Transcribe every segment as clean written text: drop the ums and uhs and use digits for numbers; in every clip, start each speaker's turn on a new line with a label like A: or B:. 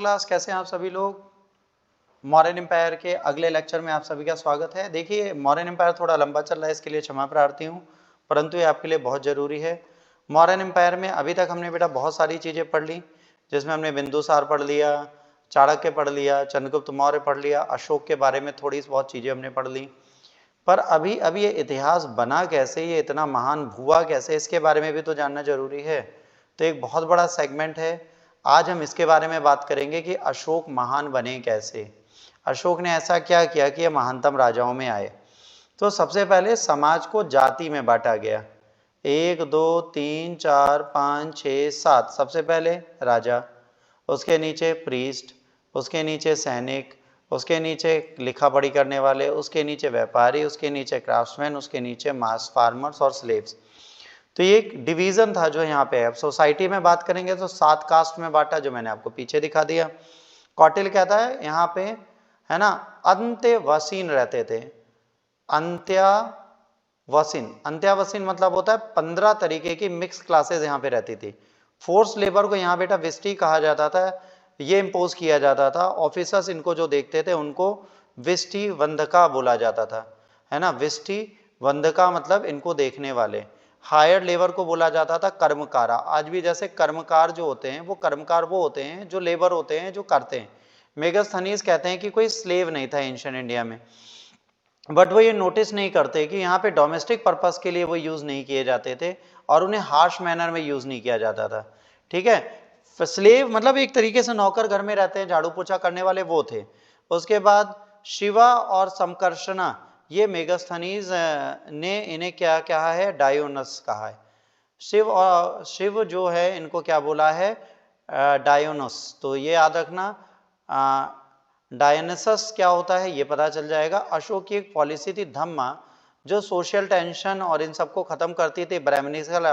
A: Class, कैसे हैं आप सभी लोग। मौर्यन एम्पायर के अगले लेक्चर में आप सभी का स्वागत है। देखिए मौर्यन एम्पायर थोड़ा लंबा चल रहा है, इसके लिए क्षमा प्रार्थी हूँ, परंतु ये आपके लिए बहुत ज़रूरी है। मौर्यन एम्पायर में अभी तक हमने बेटा बहुत सारी चीज़ें पढ़ ली, जिसमें हमने बिंदुसार पढ़ लिया, चाणक्य पढ़ लिया, चंद्रगुप्त मौर्य पढ़ लिया, अशोक के बारे में थोड़ी बहुत चीज़ें हमने पढ़ ली। पर अभी अभी ये इतिहास बना कैसे, ये इतना महान हुआ कैसे, इसके बारे में भी तो जानना जरूरी है। तो एक बहुत बड़ा सेगमेंट है, आज हम इसके बारे में बात करेंगे कि अशोक महान बने कैसे, अशोक ने ऐसा क्या किया कि ये महानतम राजाओं में आए। तो सबसे पहले समाज को जाति में बांटा गया, 1 2 3 4 5 6 7। सबसे पहले राजा, उसके नीचे प्रीस्ट, उसके नीचे सैनिक, उसके नीचे लिखा पढ़ी करने वाले, उसके नीचे व्यापारी, उसके नीचे क्राफ्ट्समैन, उसके नीचे मास फार्मर्स और स्लेव्स। तो ये एक डिवीजन था जो यहाँ पे है। अब सोसाइटी में बात करेंगे तो 7 कास्ट में बांटा, जो मैंने आपको पीछे दिखा दिया। कौटिल्य कहता है यहाँ पे, है ना, अंत्यवसीन रहते थे। अंत्यावसीन, अंत्यावसीन मतलब होता है 15 तरीके की मिक्स क्लासेस यहाँ पे रहती थी। फोर्स लेबर को यहाँ बेटा विस्टी कहा जाता था, ये इम्पोज किया जाता था। ऑफिसर्स इनको जो देखते थे उनको विष्टि वंदका बोला जाता था, है ना। विष्टि वंदका मतलब इनको देखने वाले। हायर लेबर को बोला जाता था कर्मकारा। आज भी जैसे कर्मकार जो होते हैं, वो कर्मकार वो होते हैं जो लेबर होते हैं, जो करते हैं। मेगास्थनीज कहते हैं कि कोई स्लेव नहीं था एंशिएंट इंडिया में, बट वो ये नोटिस नहीं करते कि यहाँ पे डोमेस्टिक पर्पस के लिए वो यूज नहीं किए जाते थे और उन्हें हार्श मैनर में यूज नहीं किया जाता था। ठीक है, स्लेव मतलब एक तरीके से नौकर, घर में रहते हैं, झाड़ू पोछा करने वाले, वो थे। उसके बाद शिवा और समकर्षणा, ये मेगास्थनीज ने इन्हें क्या कहा है, डायोनस कहा है। शिव और शिव जो है इनको क्या बोला है, डायोनस। तो ये याद रखना, डायनेसस क्या होता है ये पता चल जाएगा। अशोक की एक पॉलिसी थी धम्मा, जो सोशल टेंशन और इन सबको खत्म करती थी, ब्राह्मणिकल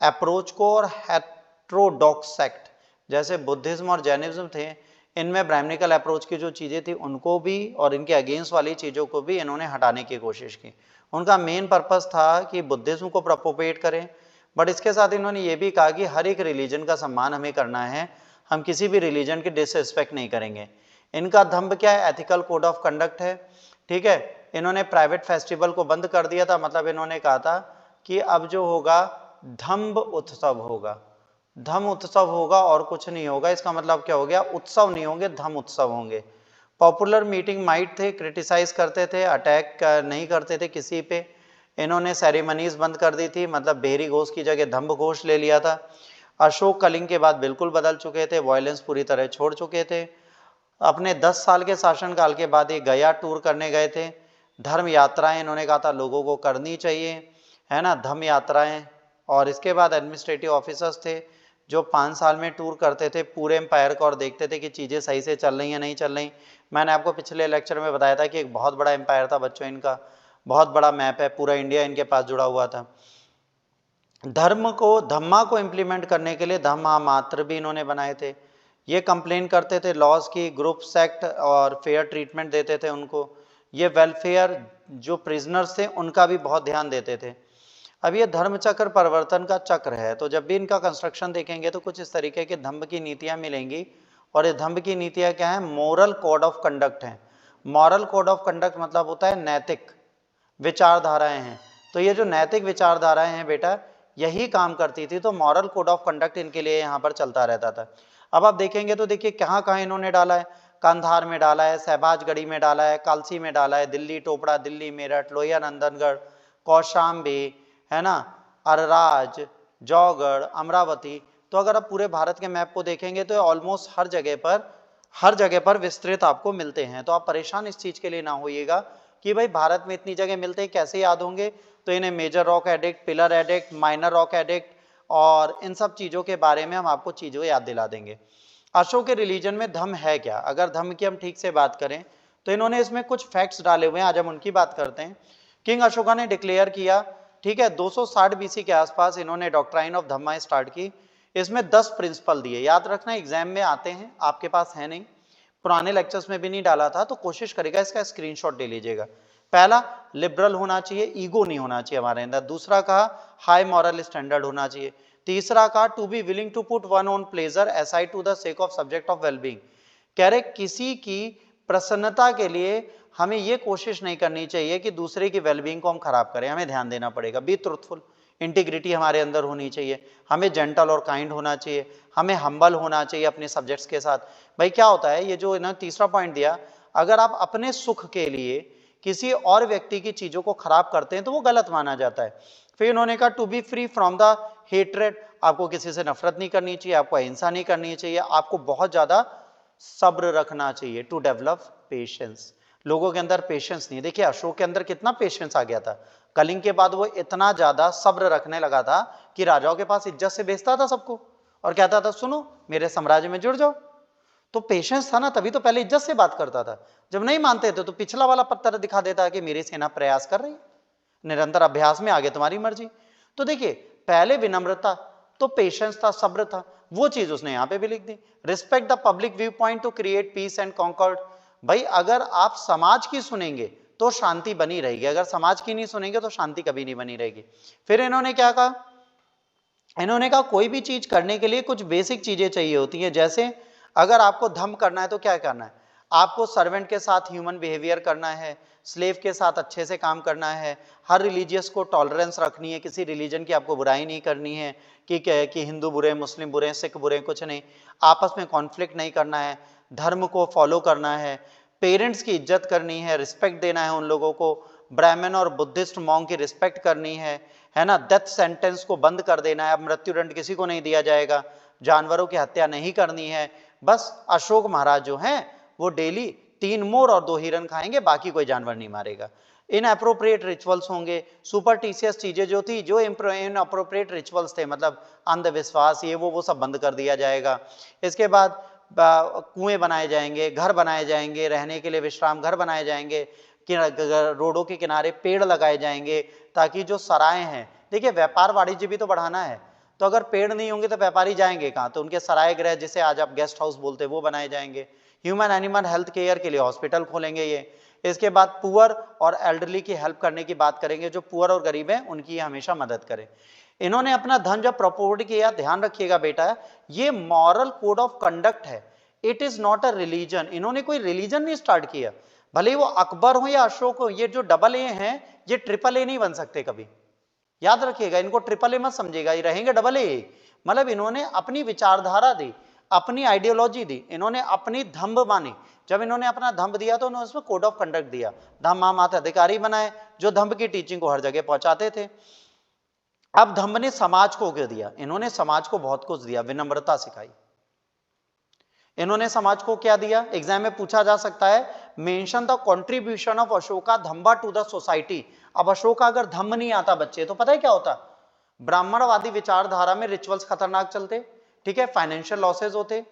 A: अप्रोच को और हेट्रोडॉक्स सेक्ट जैसे बुद्धिज्म और जैनिज्म थे, इनमें ब्राह्मणिकल अप्रोच की जो चीज़ें थी उनको भी और इनके अगेंस्ट वाली चीज़ों को भी इन्होंने हटाने की कोशिश की। उनका मेन पर्पस था कि बुद्धिज्म को प्रोपोगेट करें, बट इसके साथ इन्होंने ये भी कहा कि हर एक रिलीजन का सम्मान हमें करना है, हम किसी भी रिलीजन की डिसरिस्पेक्ट नहीं करेंगे। इनका धम्म क्या है, एथिकल कोड ऑफ कंडक्ट है। ठीक है, इन्होंने प्राइवेट फेस्टिवल को बंद कर दिया था, मतलब इन्होंने कहा था कि अब जो होगा धम्म उत्सव होगा, धम्म उत्सव होगा और कुछ नहीं होगा। इसका मतलब क्या हो गया, उत्सव नहीं होंगे, धम्म उत्सव होंगे। पॉपुलर मीटिंग माइट थे, क्रिटिसाइज करते थे, अटैक नहीं करते थे किसी पे। इन्होंने सेरेमनीज बंद कर दी थी, मतलब बेहरी घोष की जगह धम्म घोष ले लिया था। अशोक कलिंग के बाद बिल्कुल बदल चुके थे, वायलेंस पूरी तरह छोड़ चुके थे। अपने 10 साल के शासनकाल के बाद ये गया टूर करने गए थे। धर्म यात्राएं इन्होंने कहा था लोगों को करनी चाहिए, है ना, धर्म यात्राएं। और इसके बाद एडमिनिस्ट्रेटिव ऑफिसर्स थे जो 5 साल में टूर करते थे पूरे एम्पायर को और देखते थे कि चीज़ें सही से चल रही हैं नहीं चल रही। मैंने आपको पिछले लेक्चर में बताया था कि एक बहुत बड़ा एम्पायर था बच्चों, इनका बहुत बड़ा मैप है, पूरा इंडिया इनके पास जुड़ा हुआ था। धम्मा को इम्प्लीमेंट करने के लिए धम्मा मात्र भी इन्होंने बनाए थे। ये कंप्लेन करते थे लॉज की, ग्रुप सेक्ट और फेयर ट्रीटमेंट देते थे उनको। ये वेलफेयर जो प्रिजनर्स थे उनका भी बहुत ध्यान देते थे। अब ये धर्म चक्र परिवर्तन का चक्र है, तो जब भी इनका कंस्ट्रक्शन देखेंगे तो कुछ इस तरीके के धम्म की नीतियां मिलेंगी। और ये धम्म की नीतियां क्या है, मोरल कोड ऑफ कंडक्ट है। मॉरल कोड ऑफ कंडक्ट मतलब होता है नैतिक विचारधाराएं हैं। तो ये जो नैतिक विचारधाराएं हैं बेटा, यही काम करती थी। तो मॉरल कोड ऑफ कंडक्ट इनके लिए यहाँ पर चलता रहता था। अब आप देखेंगे तो देखिए कहाँ कहाँ इन्होंने डाला है, कंधार में डाला है, सहबाजगढ़ी में डाला है, कालसी में डाला है, दिल्ली टोपड़ा, दिल्ली मेरठ, लोहिया नंदनगढ़, कौशाम्बी, है ना, अरराज, जौगढ़, अमरावती। तो अगर आप पूरे भारत के मैप को देखेंगे तो ऑलमोस्ट हर जगह पर विस्तृत आपको मिलते हैं। तो आप परेशान इस चीज के लिए ना होइएगा कि भाई भारत में इतनी जगह मिलते हैं, कैसे याद होंगे। तो इन्हें major rock edict, pillar edict, minor rock edict और इन सब चीज़ों के बारे में हम आपको चीज़ों याद दिला देंगे। अशोक के रिलीजन में धम्म है क्या, अगर धम्म की हम ठीक से बात करें तो इन्होंने इसमें कुछ फैक्ट्स डाले हुए हैं, आज हम उनकी बात करते हैं। किंग अशोका ने डिक्लेयर किया, ठीक है, 260 बीसी के आसपास इन्होंने डॉक्ट्राइन ऑफ धम्मा स्टार्ट की। इसमें 10 प्रिंसिपल दिए, याद रखना एग्जाम में आते हैं, आपके पास है नहीं, पुराने लेक्चर्स में भी नहीं डाला था, तो कोशिश करेगा इसका स्क्रीनशॉट ले लीजिएगा। पहला, लिबरल होना चाहिए, ईगो नहीं होना चाहिए हमारे अंदर। दूसरा कहा हाई मॉरल स्टैंडर्ड होना चाहिए। तीसरा का to be willing to put one on pleasure aside to the sake of subject of wellbeing. कह रहे किसी की प्रसन्नता के लिए हमें यह कोशिश नहीं करनी चाहिए कि दूसरे की वेलबींग को हम खराब करें, हमें ध्यान देना पड़ेगा। बी ट्रुथफुल, इंटीग्रिटी हमारे अंदर होनी चाहिए, हमें जेंटल और काइंड होना चाहिए, हमें हम्बल होना चाहिए अपने सब्जेक्ट्स के साथ। भाई क्या होता है, ये जो इन्होंने तीसरा पॉइंट दिया, अगर आप अपने सुख के लिए किसी और व्यक्ति की चीजों को खराब करते हैं तो वो गलत माना जाता है। फिर इन्होंने कहा to be free from the hatred, आपको किसी से नफरत नहीं करनी चाहिए, आपको अहिंसा नहीं करनी चाहिए, आपको बहुत ज्यादा सब्र रखना चाहिए। टू डेवलप पेशेंस, लोगों के अंदर पेशेंस नहीं। देखिए अशोक के अंदर कितना पेशेंस आ गया था, कलिंग के बाद वो इतना ज्यादा सब्र रखने लगा था कि राजाओं के पास इज्जत से बेचता था सबको और कहता था सुनो मेरे साम्राज्य में जुड़ जाओ। तो पेशेंस था ना, तभी तो पहले इज्जत से बात करता था। जब नहीं मानते थे तो पिछला वाला पत्थर दिखा देता कि मेरी सेना प्रयास कर रही है, निरंतर अभ्यास में, आगे तुम्हारी मर्जी। तो देखिए पहले विनम्रता, तो पेशेंस था, सब्र था, वो चीज उसने यहां पे भी लिख दी। Respect the public view point to create peace and concord, भाई अगर आप समाज की सुनेंगे तो शांति बनी रहेगी, अगर समाज की नहीं सुनेंगे तो शांति कभी नहीं बनी रहेगी। फिर इन्होंने क्या कहा, इन्होंने कहा कोई भी चीज करने के लिए कुछ बेसिक चीजें चाहिए होती हैं। जैसे अगर आपको धम्म करना है तो क्या करना है, आपको सर्वेंट के साथ ह्यूमन बिहेवियर करना है, स्लेव के साथ अच्छे से काम करना है, हर रिलीजियस को टॉलरेंस रखनी है, किसी रिलीजन की आपको बुराई नहीं करनी है कि हिंदू बुरे, मुस्लिम बुरे, सिख बुरे, कुछ नहीं, आपस में कॉन्फ्लिक्ट नहीं करना है, धर्म को फॉलो करना है, पेरेंट्स की इज्जत करनी है, रिस्पेक्ट देना है उन लोगों को, ब्राह्मण और बुद्धिस्ट मॉन्क की रिस्पेक्ट करनी है ना, डेथ सेंटेंस को बंद कर देना है, अब मृत्युदंड किसी को नहीं दिया जाएगा, जानवरों की हत्या नहीं करनी है। बस अशोक महाराज जो हैं वो डेली 3 मोर और 2 हिरन खाएंगे, बाकी कोई जानवर नहीं मारेगा। इन अप्रोप्रिएट रिचुअल्स होंगे, सुपरटिशियस चीजें जो थी, जो इन अप्रोप्रिएट रिचुअल्स थे, मतलब अंधविश्वास ये वो सब बंद कर दिया जाएगा। इसके बाद कुएं बनाए जाएंगे, घर बनाए जाएंगे, रहने के लिए विश्राम घर बनाए जाएंगे, रोडों के किनारे पेड़ लगाए जाएंगे ताकि जो सराय हैं, देखिए व्यापार वाणिज्य भी तो बढ़ाना है, तो अगर पेड़ नहीं होंगे तो व्यापारी जाएंगे कहाँ, तो उनके सराय गृह जिसे आज आप गेस्ट हाउस बोलते हैं वो बनाए जाएंगे। ह्यूमन एनिमल हेल्थ केयर के लिए हॉस्पिटल खोलेंगे ये। इसके बाद पुअर और एल्डरली की हेल्प करने की बात करेंगे, जो पुअर और गरीब हैं उनकी हमेशा मदद करें। इन्होंने अपना धन जब प्रपोर्ट किया, ध्यान रखिएगा बेटा, ये मॉरल कोड ऑफ कंडक्ट है, it is not a religion. इन्होंने कोई रिलीजन नहीं स्टार्ट किया, भले ही वो अकबर हो या अशोक हो, ये जो डबल ए हैं ये ट्रिपल ए नहीं बन सकते कभी, याद रखिएगा, इनको ट्रिपल ए मत समझिएगा, ये रहेंगे डबल ए। मतलब इन्होंने अपनी विचारधारा दी, अपनी आइडियोलॉजी दी, इन्होंने अपनी धम्ब मानी। जब इन्होंने अपना धम्ब दिया तो उन्होंने उसमें कोड ऑफ कंडक्ट दिया, धम्म मात अधिकारी बनाए जो धम्ब की टीचिंग को हर जगह पहुंचाते थे। अब धम्ब ने समाज को क्या दिया, इन्होंने समाज को बहुत कुछ दिया, विनम्रता सिखाई। इन्होंने समाज को क्या दिया, एग्जाम में पूछा जा सकता है, mention the contribution of Ashoka dhamma to the society. अब अशोका अगर धम्म नहीं आता बच्चे तो पता है क्या होता, ब्राह्मणवादी विचारधारा में रिचुअल्स खतरनाक चलते, ठीक है, फाइनेंशियल लॉसेज होते,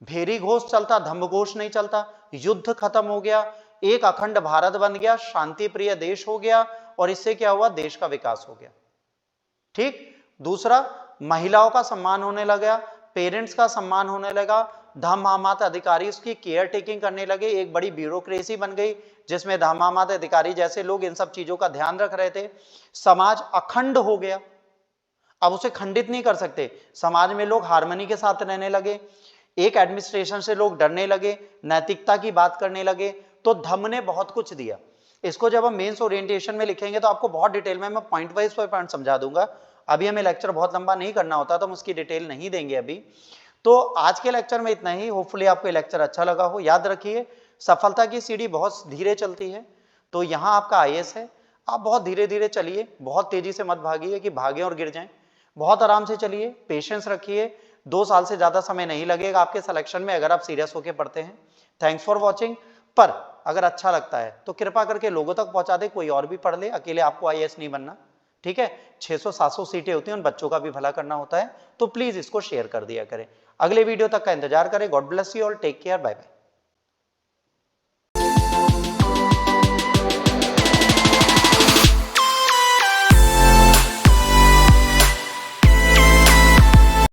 A: भेरी घोष चलता, धम्म घोष नहीं चलता, युद्ध खत्म हो गया, एक अखंड भारत बन गया, शांति प्रिय देश हो गया, और इससे क्या हुआ, देश का विकास हो गया। ठीक, दूसरा महिलाओं का सम्मान होने लगा, पेरेंट्स का सम्मान होने लगा, धामामात अधिकारी उसकी केयर टेकिंग करने लगे, एक बड़ी ब्यूरोक्रेसी बन गई जिसमें धामामात अधिकारी जैसे लोग इन सब चीजों का ध्यान रख रहे थे। समाज अखंड हो गया, अब उसे खंडित नहीं कर सकते, समाज में लोग हार्मनी के साथ रहने लगे, एक एडमिनिस्ट्रेशन से लोग डरने लगे, नैतिकता की बात करने लगे। तो धम्म ने बहुत कुछ दिया। इसको जब हम मेंस ओरिएंटेशन में लिखेंगे तो आपको बहुत डिटेल में मैं पॉइंट वाइज पॉइंट समझा दूंगा, अभी हमें लेक्चर बहुत लंबा नहीं करना होता तो हम उसकी डिटेल नहीं देंगे अभी। तो आज के लेक्चर में इतना ही, होपफुली आपको ये लेक्चर अच्छा लगा हो। याद रखिए सफलता की सीढ़ी बहुत धीरे चलती है, तो यहाँ आपका आईएएस है, आप बहुत धीरे धीरे चलिए, बहुत तेजी से मत भागिए कि भागें और गिर जाएं, बहुत आराम से चलिए, पेशेंस रखिए, 2 साल से ज्यादा समय नहीं लगेगा आपके सिलेक्शन में अगर आप सीरियस होकर पढ़ते हैं। Thanks for watching. पर अगर अच्छा लगता है तो कृपा करके लोगों तक पहुंचा दे, कोई और भी पढ़ ले, अकेले आपको आईएएस नहीं बनना, ठीक है। 600-700 सीटें होती हैं, उन बच्चों का भी भला करना होता है, तो प्लीज इसको शेयर कर दिया करें। अगले वीडियो तक का इंतजार करें। God bless you all, take care, bye bye.